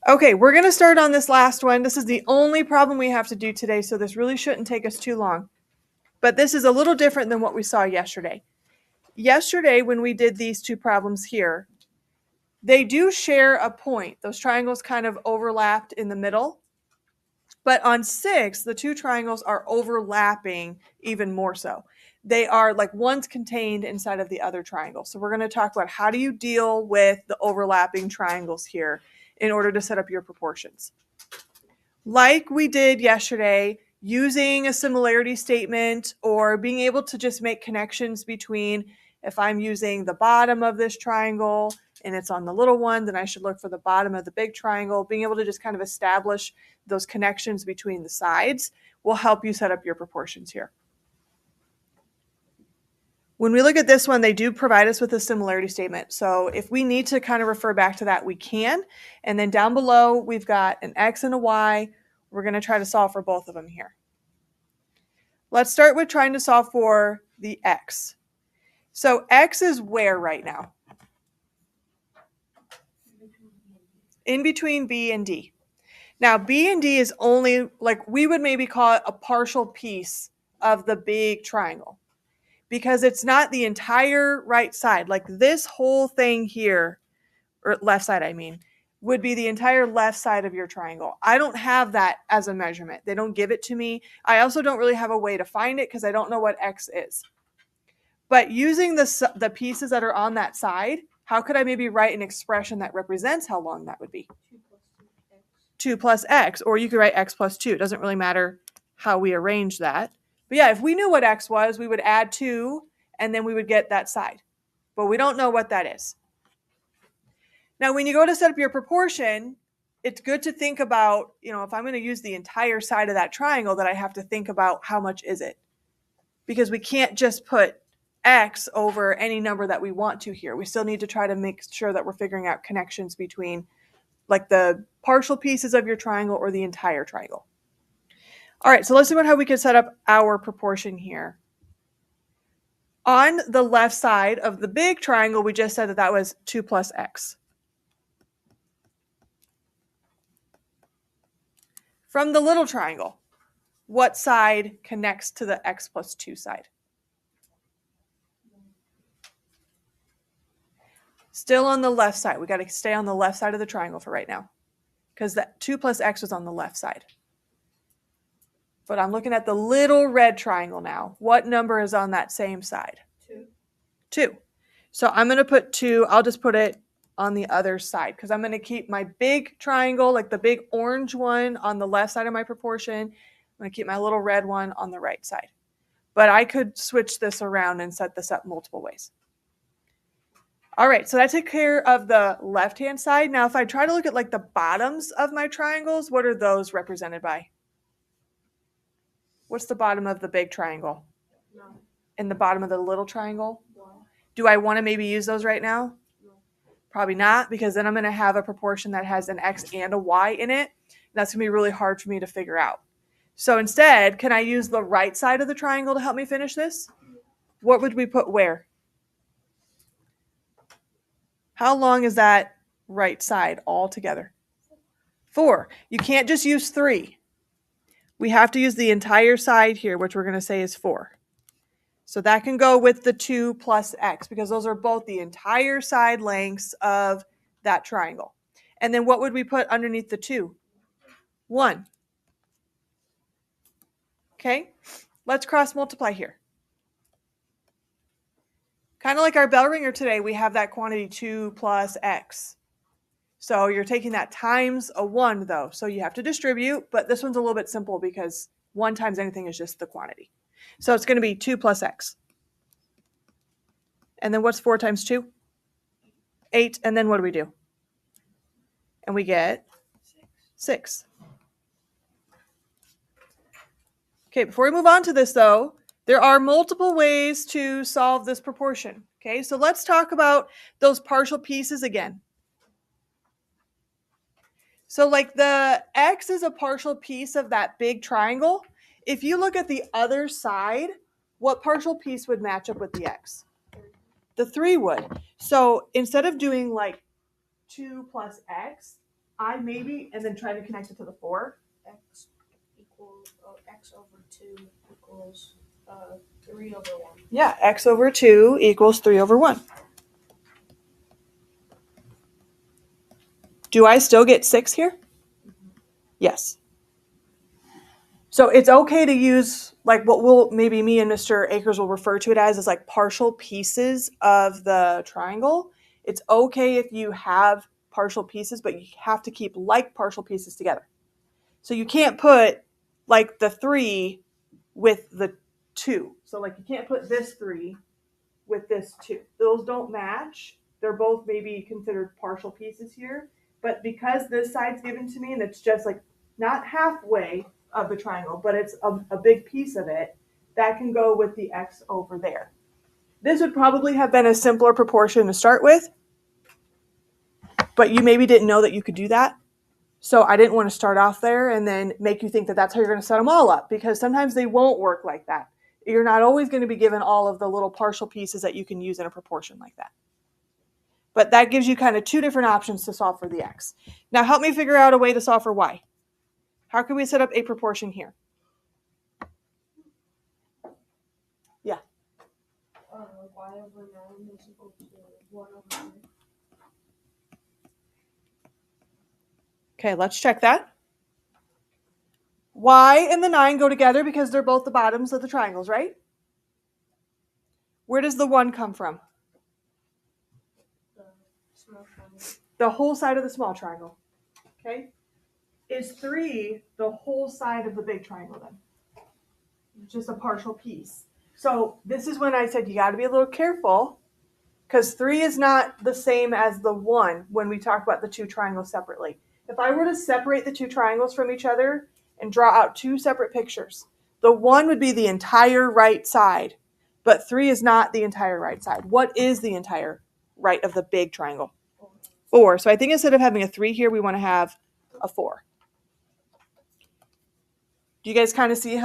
Okay, we're going to start on this last one. This is the only problem we have to do today, so this really shouldn't take us too long. But this is a little different than what we saw yesterday. Yesterday, when we did these two problems here, they do share a point. Those triangles kind of overlapped in the middle. But on 6, the two triangles are overlapping even more so. They are like one's contained inside of the other triangle. So we're going to talk about how do you deal with the overlapping triangles here in order to set up your proportions. Like we did yesterday, using a similarity statement or being able to just make connections between, if I'm using the bottom of this triangle and it's on the little one, then I should look for the bottom of the big triangle. Being able to just kind of establish those connections between the sides will help you set up your proportions here. When we look at this one, they do provide us with a similarity statement. So if we need to kind of refer back to that, we can. And then down below, we've got an X and a Y. We're going to try to solve for both of them here. Let's start with trying to solve for the X. So X is where right now? In between B and D. Now, B and D is only, like, we would maybe call it a partial piece of the big triangle, because it's not the entire right side. Like this whole thing here, or left side, I mean, would be the entire left side of your triangle. I don't have that as a measurement. They don't give it to me. I also don't really have a way to find it because I don't know what X is. But using the pieces that are on that side, how could I maybe write an expression that represents how long that would be? 2 plus X, or you could write X plus 2. It doesn't really matter how we arrange that. But yeah, if we knew what X was, we would add 2, and then we would get that side. But we don't know what that is. Now, when you go to set up your proportion, it's good to think about, if I'm going to use the entire side of that triangle, that I have to think about how much is it. Because we can't just put X over any number that we want to here. We still need to try to make sure that we're figuring out connections between like the partial pieces of your triangle or the entire triangle. All right, so let's see how we can set up our proportion here. On the left side of the big triangle, we just said that was 2 plus X. From the little triangle, what side connects to the X plus 2 side? Still on the left side. We got to stay on the left side of the triangle for right now, because that 2 plus X was on the left side. But I'm looking at the little red triangle now. What number is on that same side? 2. 2. So I'm going to put 2. I'll just put it on the other side because I'm going to keep my big triangle, like the big orange one, on the left side of my proportion. I'm going to keep my little red one on the right side. But I could switch this around and set this up multiple ways. All right, so that took care of the left-hand side. Now, if I try to look at like the bottoms of my triangles, what are those represented by? What's the bottom of the big triangle? No. And the bottom of the little triangle? No. Do I want to maybe use those right now? No. Probably not, because then I'm going to have a proportion that has an X and a Y in it. That's going to be really hard for me to figure out. So instead, can I use the right side of the triangle to help me finish this? What would we put where? How long is that right side all together? 4. You can't just use 3. We have to use the entire side here, which we're going to say is 4. So that can go with the 2 plus X, because those are both the entire side lengths of that triangle. And then what would we put underneath the 2? 1. Okay, let's cross multiply here. Kind of like our bell ringer today, we have that quantity 2 plus X. So you're taking that times a 1 though. So you have to distribute, but this one's a little bit simple because 1 times anything is just the quantity. So it's going to be 2 plus X. And then what's 4 times 2? 8. And then what do we do? And we get 6. Okay, before we move on to this though, there are multiple ways to solve this proportion. Okay, so let's talk about those partial pieces again. So like the X is a partial piece of that big triangle. If you look at the other side, what partial piece would match up with the X? The 3 would. So instead of doing like 2 plus X, I maybe, and then try to connect it to the 4. X equals x over 2 equals 3 over 1. Yeah, x over 2 equals 3 over 1. Do I still get 6 here? Yes. So it's okay to use like what we'll maybe me and Mr. Akers will refer to it as is like partial pieces of the triangle. It's okay if you have partial pieces, but you have to keep like partial pieces together. So you can't put like the 3 with the 2. So like you can't put this 3 with this 2. Those don't match. They're both maybe considered partial pieces here. But because this side's given to me and it's just like not halfway of the triangle, but it's a big piece of it, that can go with the x over there. This would probably have been a simpler proportion to start with, but you maybe didn't know that you could do that. So I didn't want to start off there and then make you think that that's how you're going to set them all up, because sometimes they won't work like that. You're not always going to be given all of the little partial pieces that you can use in a proportion like that. But that gives you kind of 2 different options to solve for the x. Now help me figure out a way to solve for y. How can we set up a proportion here? Yeah. Y over 9 is equal to 1 over 3. Okay, let's check that. Y and the 9 go together because they're both the bottoms of the triangles, right? Where does the 1 come from? The small triangle. The whole side of the small triangle. Okay? Is 3 the whole side of the big triangle then? Just a partial piece. So this is when I said you got to be a little careful, because 3 is not the same as the 1 when we talk about the 2 triangles separately. If I were to separate the 2 triangles from each other and draw out 2 separate pictures, the 1 would be the entire right side, but 3 is not the entire right side. What is the entire right of the big triangle? 4. So I think instead of having a 3 here, we want to have a 4. Do you guys kind of see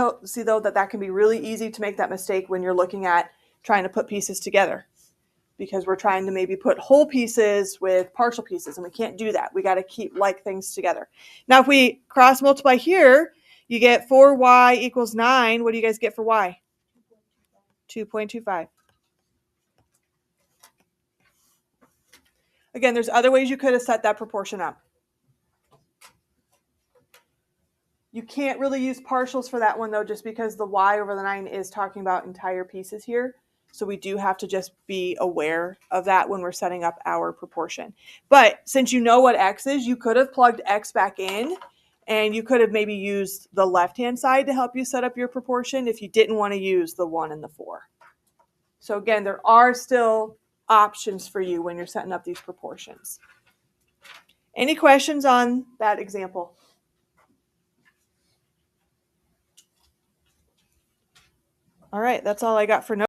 though that can be really easy to make that mistake when you're looking at trying to put pieces together? Because we're trying to maybe put whole pieces with partial pieces, and we can't do that. We got to keep like things together. Now, if we cross multiply here, you get 4y equals 9. What do you guys get for y? 2.25. Again, there's other ways you could have set that proportion up. You can't really use partials for that one, though, just because the y over the 9 is talking about entire pieces here. So we do have to just be aware of that when we're setting up our proportion. But since you know what x is, you could have plugged x back in, and you could have maybe used the left-hand side to help you set up your proportion if you didn't want to use the 1 and the 4. So again, there are still options for you when you're setting up these proportions. Any questions on that example? All right, that's all I got for notes.